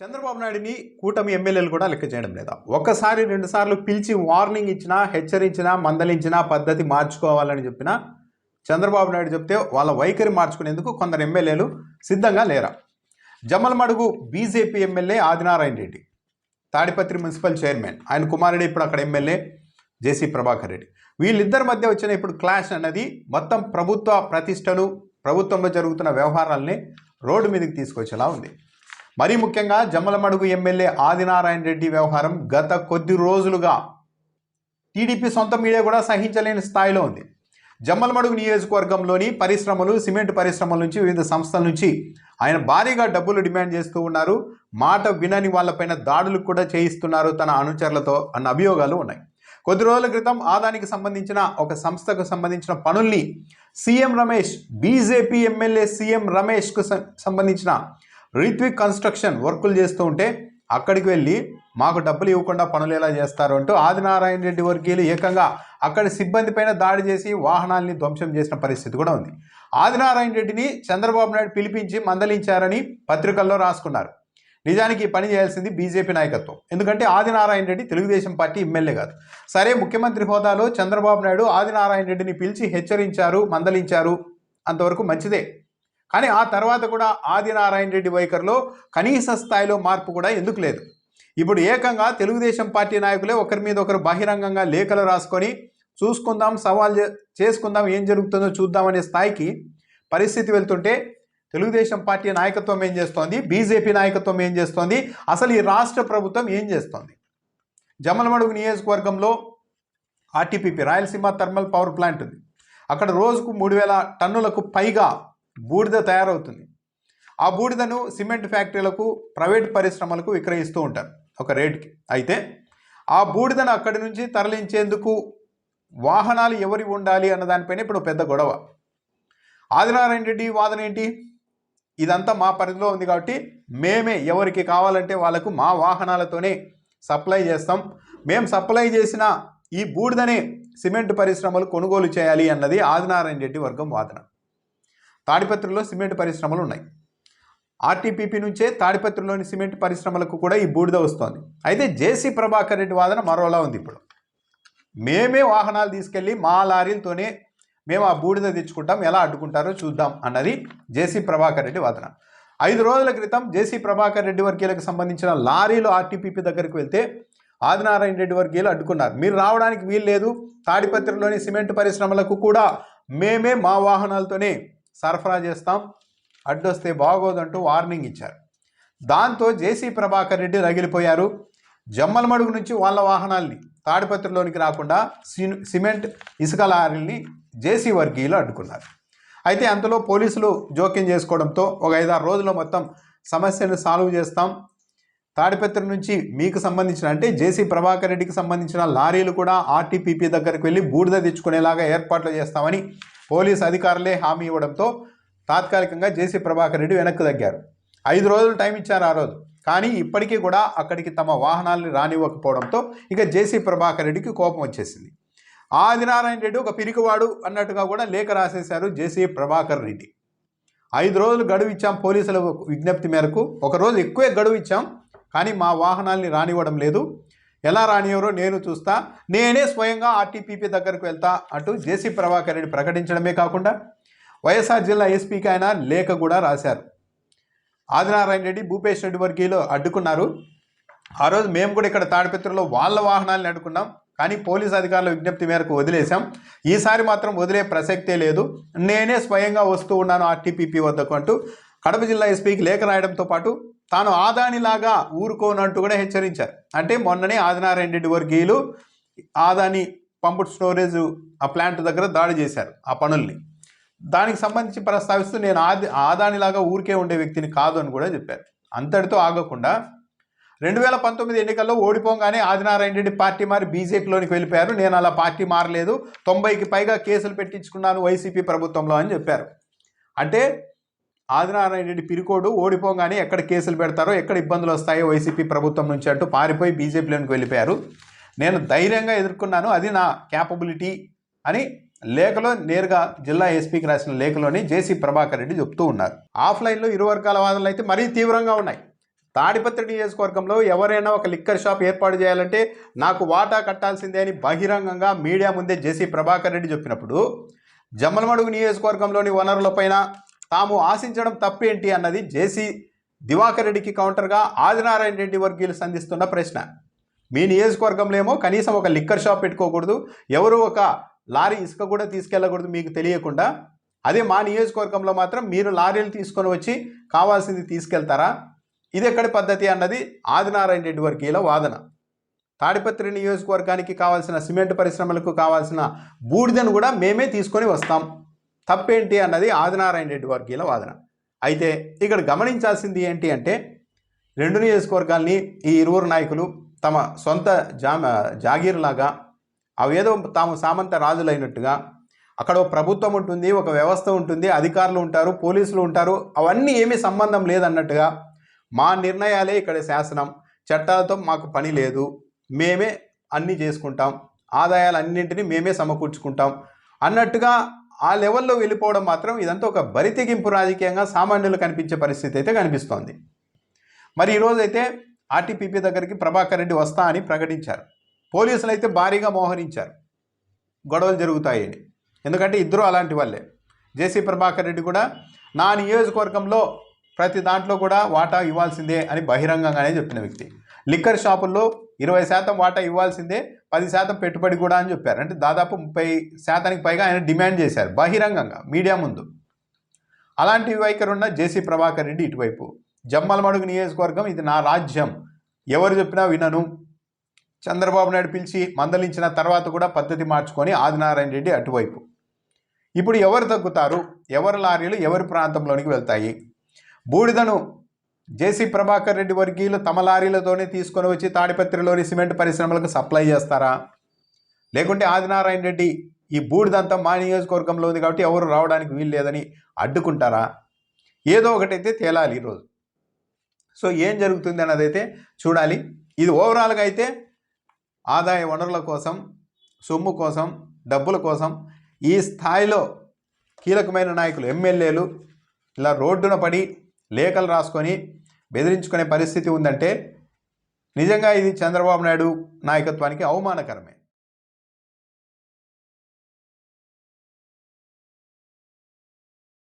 చంద్రబాబు నాయుడిని కూటమి ఎమ్మెల్యేలు కూడా లెక్క చేయడం లేదా? ఒక్కసారి రెండు సార్లు పిలిచి వార్నింగ్ ఇచ్చినా, హెచ్చరించినా, మందలించినా పద్ధతి మార్చుకోవాలని చెప్పినా చంద్రబాబు నాయుడు చెప్తే వాళ్ళ వైఖరి మార్చుకునేందుకు కొందరు ఎమ్మెల్యేలు సిద్ధంగా లేరా? Jammalamadugu BJP MLA Adinarayana Reddy, Tadipatri municipal chairman ఆయన కుమారుడు ఇప్పుడు అక్కడ ఎమ్మెల్యే జేసీ ప్రభాకర్ రెడ్డి, వీళ్ళిద్దరి మధ్య వచ్చిన ఇప్పుడు క్లాష్ అన్నది మొత్తం ప్రభుత్వ ప్రతిష్టలు, ప్రభుత్వంలో జరుగుతున్న వ్యవహారాలని రోడ్డు మీదకి తీసుకొచ్చేలా ఉంది. మరీ ముఖ్యంగా జమ్మలమడుగు ఎమ్మెల్యే ఆదినారాయణ రెడ్డి వ్యవహారం గత కొద్ది రోజులుగా టీడీపీ సొంత మీడియా కూడా సహించలేని స్థాయిలో ఉంది. జమ్మలమడుగు నియోజకవర్గంలోని పరిశ్రమలు, సిమెంట్ పరిశ్రమల నుంచి, వివిధ సంస్థల నుంచి ఆయన భారీగా డబ్బులు డిమాండ్ చేస్తూ ఉన్నారు. మాట వినని వాళ్ళపైన దాడులు కూడా చేయిస్తున్నారు తన అనుచరులతో అన్న అభియోగాలు ఉన్నాయి. కొద్ది రోజుల క్రితం ఆదానికి సంబంధించిన ఒక సంస్థకు సంబంధించిన పనుల్ని CM Ramesh, BJP MLA CM రమేష్కు సంబంధించిన రిత్విక్ కన్స్ట్రక్షన్ వర్కులు చేస్తూ ఉంటే అక్కడికి వెళ్ళి మాకు డబ్బులు ఇవ్వకుండా పనులు ఎలా చేస్తారు అంటూ ఆదినారాయణ రెడ్డి వర్గీయులు ఏకంగా అక్కడి సిబ్బంది పైన దాడి చేసి వాహనాల్ని ధ్వంసం చేసిన పరిస్థితి కూడా ఉంది. ఆదినారాయణ రెడ్డిని చంద్రబాబు నాయుడు పిలిపించి మందలించారని పత్రికల్లో రాసుకున్నారు. నిజానికి ఈ పని చేయాల్సింది బీజేపీ నాయకత్వం. ఎందుకంటే ఆదినారాయణ రెడ్డి తెలుగుదేశం పార్టీ ఎమ్మెల్యే కాదు. సరే, ముఖ్యమంత్రి హోదాలో చంద్రబాబు నాయుడు ఆదినారాయణ రెడ్డిని పిలిచి హెచ్చరించారు, మందలించారు, అంతవరకు మంచిదే. కానీ ఆ తర్వాత కూడా ఆదినారాయణ రెడ్డి వైఖరిలో కనీస స్థాయిలో మార్పు కూడా ఎందుకు లేదు? ఇప్పుడు ఏకంగా తెలుగుదేశం పార్టీ నాయకులే ఒకరి మీద ఒకరు బహిరంగంగా లేఖలు రాసుకొని చూసుకుందాం, సవాల్ చేసుకుందాం, ఏం జరుగుతుందో చూద్దామనే స్థాయికి పరిస్థితి వెళ్తుంటే తెలుగుదేశం పార్టీ నాయకత్వం ఏం చేస్తోంది, బీజేపీ నాయకత్వం ఏం చేస్తోంది, అసలు ఈ రాష్ట్ర ప్రభుత్వం ఏం చేస్తోంది? జమ్మలమడుగు నియోజకవర్గంలో RTPP Rayalaseema thermal power plant ఉంది. అక్కడ రోజుకు 3000 టన్నులకు పైగా బూడిద తయారవుతుంది. ఆ బూడిదను సిమెంట్ ఫ్యాక్టరీలకు, ప్రైవేట్ పరిశ్రమలకు విక్రయిస్తూ ఉంటారు ఒక రేటుకి. అయితే ఆ బూడిదను అక్కడి నుంచి తరలించేందుకు వాహనాలు ఎవరి ఉండాలి అన్న దానిపైన ఇప్పుడు పెద్ద గొడవ. ఆదినారాయణ రెడ్డి వాదన ఏంటి? ఇదంతా మా పరిధిలో ఉంది కాబట్టి మేమే ఎవరికి కావాలంటే వాళ్ళకు మా వాహనాలతోనే సప్లై చేస్తాం, మేము సప్లై చేసిన ఈ బూడిదనే సిమెంట్ పరిశ్రమలు కొనుగోలు చేయాలి అన్నది ఆదినారాయణ రెడ్డి వర్గం వాదన. తాడిపత్రిలో సిమెంట్ పరిశ్రమలు ఉన్నాయి. ఆర్టీపీపీ నుంచే తాడిపత్రిలోని సిమెంట్ పరిశ్రమలకు కూడా ఈ బూడిద వస్తోంది. అయితే జేసీ ప్రభాకర్ రెడ్డి వాదన మరోలా ఉంది. ఇప్పుడు మేమే వాహనాలు తీసుకెళ్ళి మా లారీలతోనే మేము ఆ బూడిద తెచ్చుకుంటాం, ఎలా అడ్డుకుంటారో చూద్దాం అన్నది జేసీ ప్రభాకర్ రెడ్డి వాదన. 5 రోజుల క్రితం జేసీ ప్రభాకర్ రెడ్డి వర్గీయులకు సంబంధించిన లారీలు ఆర్టీపీపీ దగ్గరికి వెళ్తే ఆదినారాయణ రెడ్డి వర్గీయులు అడ్డుకున్నారు. మీరు రావడానికి వీలు లేదు, తాడిపత్రిలోని సిమెంట్ పరిశ్రమలకు కూడా మేమే మా వాహనాలతోనే సరఫరా చేస్తాం, అడ్డొస్తే బాగోదంటూ వార్నింగ్ ఇచ్చారు. దాంతో జేసీ ప్రభాకర్ రెడ్డి రగిలిపోయారు. జమ్మలమడుగు నుంచి వాళ్ళ వాహనాల్ని తాడిపత్రిలోనికి రాకుండా సిమెంట్, ఇసుక లారీల్ని జేసీ వర్గీయులు అడ్డుకున్నారు. అయితే అంతలో పోలీసులు జోక్యం చేసుకోవడంతో ఒక 5-6 రోజుల్లో మొత్తం సమస్యను సాల్వ్ చేస్తాం, తాడిపత్రి నుంచి మీకు సంబంధించిన అంటే జేసీ ప్రభాకర్ రెడ్డికి సంబంధించిన లారీలు కూడా ఆర్టీపీపీ దగ్గరికి వెళ్ళి బూడిద తెచ్చుకునేలాగా ఏర్పాట్లు చేస్తామని పోలీసు అధికారులే హామీ ఇవ్వడంతో తాత్కాలికంగా జేసీ ప్రభాకర్ రెడ్డి వెనక్కి తగ్గారు. 5 రోజులు టైం ఇచ్చారు ఆ రోజు. కానీ ఇప్పటికీ కూడా అక్కడికి తమ వాహనాల్ని రానివ్వకపోవడంతో ఇక జేసీ ప్రభాకర్ రెడ్డికి కోపం వచ్చేసింది. ఆదినారాయణ రెడ్డి ఒక పిరికివాడు అన్నట్టుగా కూడా లేఖ రాసేశారు జేసీ ప్రభాకర్ రెడ్డి. 5 రోజులు గడువు ఇచ్చాం, పోలీసుల విజ్ఞప్తి మేరకు ఒకరోజు ఎక్కువే గడువు ఇచ్చాం, కానీ మా వాహనాల్ని రానివ్వడం లేదు, ఎలా రానివ్వరో నేను చూస్తా, నేనే స్వయంగా ఆర్టీపీపీ దగ్గరకు వెళ్తా అంటూ జేసీ ప్రభాకర్ రెడ్డి ప్రకటించడమే కాకుండా వైఎస్ఆర్ జిల్లా ఎస్పీకి ఆయన లేఖ కూడా రాశారు. ఆదినారాయణ రెడ్డి, భూపేష్ రెడ్డి వర్గీయులు అడ్డుకున్నారు. ఆ రోజు మేము కూడా ఇక్కడ తాడిపత్రిలో వాళ్ళ వాహనాలను అడ్డుకున్నాం, కానీ పోలీసు అధికారుల విజ్ఞప్తి మేరకు వదిలేశాం, ఈసారి మాత్రం వదిలే ప్రసక్తే లేదు, నేనే స్వయంగా వస్తూ ఉన్నాను ఆర్టీపీపీ వద్దకు అంటూ కడప జిల్లా ఎస్పీకి లేఖ రాయడంతో పాటు తాను ఆదానిలాగా ఊరుకోనంటూ కూడా హెచ్చరించారు. అంటే మొన్ననే ఆదినారాయణ రెడ్డి వర్గీయులు ఆదాని పంపుడ్ స్టోరేజ్ ఆ ప్లాంట్ దగ్గర దాడి చేశారు ఆ పనుల్ని. దానికి సంబంధించి ప్రస్తావిస్తూ నేను ఆదానిలాగా ఊరికే ఉండే వ్యక్తిని కాదు అని కూడా చెప్పారు. అంతటితో ఆగకుండా 2019 ఎన్నికల్లో ఓడిపోగానే ఆదినారాయణ రెడ్డి పార్టీ మారి బీజేపీలోనికి వెళ్ళిపోయారు. నేను అలా పార్టీ మారలేదు, 90కి పైగా కేసులు పెట్టించుకున్నాను వైసీపీ ప్రభుత్వంలో అని చెప్పారు. అంటే ఆదినారాయణ రెడ్డి పిరికోడు, ఓడిపోగానే ఎక్కడ కేసులు పెడతారో, ఎక్కడ ఇబ్బందులు వస్తాయో వైసీపీ ప్రభుత్వం నుంచి అంటూ పారిపోయి బీజేపీలోనికి వెళ్ళిపోయారు. నేను ధైర్యంగా ఎదుర్కొన్నాను, అది నా క్యాపబిలిటీ అని లేఖలో నేరుగా జిల్లా ఎస్పీకి రాసిన లేఖలోని జేసీ ప్రభాకర్ రెడ్డి చెప్తూ ఉన్నారు. ఆఫ్లైన్లో ఇరు వర్గాల వాదనలు అయితే మరీ తీవ్రంగా ఉన్నాయి. తాడిపత్రి నియోజకవర్గంలో ఎవరైనా ఒక లిక్కర్ షాప్ ఏర్పాటు చేయాలంటే నాకు వాటా కట్టాల్సిందే అని బహిరంగంగా మీడియా ముందే జేసీ ప్రభాకర్ రెడ్డి చెప్పినప్పుడు జమ్మలమడుగు నియోజకవర్గంలోని వనరులపైన తాము ఆశించడం తప్పేంటి అన్నది జేసీ దివాకర్ రెడ్డికి కౌంటర్గా ఆదినారాయణ రెడ్డి వర్గీయులు సంధిస్తున్న ప్రశ్న. మీ నియోజకవర్గంలో ఏమో కనీసం ఒక లిక్కర్ షాప్ పెట్టుకోకూడదు, ఎవరు ఒక లారీ ఇసుక కూడా తీసుకెళ్ళకూడదు మీకు తెలియకుండా, అదే మా నియోజకవర్గంలో మాత్రం మీరు లారీలు తీసుకొని వచ్చి కావాల్సింది తీసుకెళ్తారా, ఇది ఎక్కడి పద్ధతి అన్నది ఆదినారాయణ రెడ్డి వర్గీయుల వాదన. తాడిపత్రి నియోజకవర్గానికి కావాల్సిన సిమెంట్ పరిశ్రమలకు కావాల్సిన బూడిదను కూడా మేమే తీసుకొని వస్తాం, తప్పేంటి అన్నది ఆదినారాయణ రెడ్డి వర్గీయుల వాదన. అయితే ఇక్కడ గమనించాల్సింది ఏంటి అంటే, రెండు నియోజకవర్గాల్ని ఈ ఇరువురు నాయకులు తమ సొంత జాగీర్లాగా అవేదో తాము సామంత రాజులైనట్టుగా, అక్కడ ఒక ప్రభుత్వం ఉంటుంది, ఒక వ్యవస్థ ఉంటుంది, అధికారులు ఉంటారు, పోలీసులు ఉంటారు, అవన్నీ ఏమీ సంబంధం లేదన్నట్టుగా మా నిర్ణయాలే ఇక్కడ శాసనం, చట్టాలతో మాకు పని లేదు, మేమే అన్నీ చేసుకుంటాం, ఆదాయాలన్నింటినీ మేమే సమకూర్చుకుంటాం అన్నట్టుగా ఆ లెవెల్లో వెళ్ళిపోవడం మాత్రం ఇదంతా ఒక బరితెగింపు రాజకీయంగా సామాన్యులు కనిపించే పరిస్థితి అయితే కనిపిస్తోంది. మరి ఈరోజైతే ఆర్టీపీపీ దగ్గరికి ప్రభాకర్ రెడ్డి వస్తా అని ప్రకటించారు. పోలీసులు అయితే భారీగా మోహరించారు గొడవలు జరుగుతాయని, ఎందుకంటే ఇద్దరు అలాంటి వాళ్ళే. జేసీ ప్రభాకర్ రెడ్డి కూడా నా నియోజకవర్గంలో ప్రతి దాంట్లో కూడా వాటా ఇవ్వాల్సిందే అని బహిరంగంగానే చెప్పిన వ్యక్తి. లిక్కర్ షాపుల్లో 20% వాటా ఇవ్వాల్సిందే, 10% పెట్టుబడి కూడా అని చెప్పారు. అంటే దాదాపు 30% పైగా ఆయన డిమాండ్ చేశారు బహిరంగంగా మీడియా ముందు. అలాంటి వైఖరి ఉన్న జేసీ ప్రభాకర్ రెడ్డి ఇటువైపు, జమ్మలమడుగు నియోజకవర్గం ఇది నా రాజ్యం, ఎవరు చెప్పినా వినను, చంద్రబాబు నాయుడు పిలిచి మందలించిన తర్వాత కూడా పద్ధతి మార్చుకొని ఆదినారాయణ రెడ్డి అటువైపు. ఇప్పుడు ఎవరు తగ్గుతారు, ఎవరి లారీలు ఎవరి ప్రాంతంలోనికి వెళ్తాయి? బూడిదను జేసీ ప్రభాకర్ రెడ్డి వర్గీయులు తమ లారీలతోనే తీసుకొని వచ్చి తాడిపత్రిలోని సిమెంట్ పరిశ్రమలకు సప్లై చేస్తారా, లేకుంటే ఆదినారాయణ రెడ్డి ఈ బూడిదంతా మా నియోజకవర్గంలో ఉంది కాబట్టి ఎవరు రావడానికి వీలు లేదని అడ్డుకుంటారా? ఏదో ఒకటైతే తేలాలి ఈరోజు. సో ఏం జరుగుతుంది అన్నదైతే చూడాలి. ఇది ఓవరాల్గా అయితే ఆదాయ వనరుల కోసం, సొమ్ము కోసం, డబ్బుల కోసం ఈ స్థాయిలో కీలకమైన నాయకులు, ఎమ్మెల్యేలు ఇలా రోడ్డున పడి లేఖలు రాసుకొని బెదిరించుకునే పరిస్థితి ఉందంటే నిజంగా ఇది చంద్రబాబు నాయుడు నాయకత్వానికి అవమానకరమే.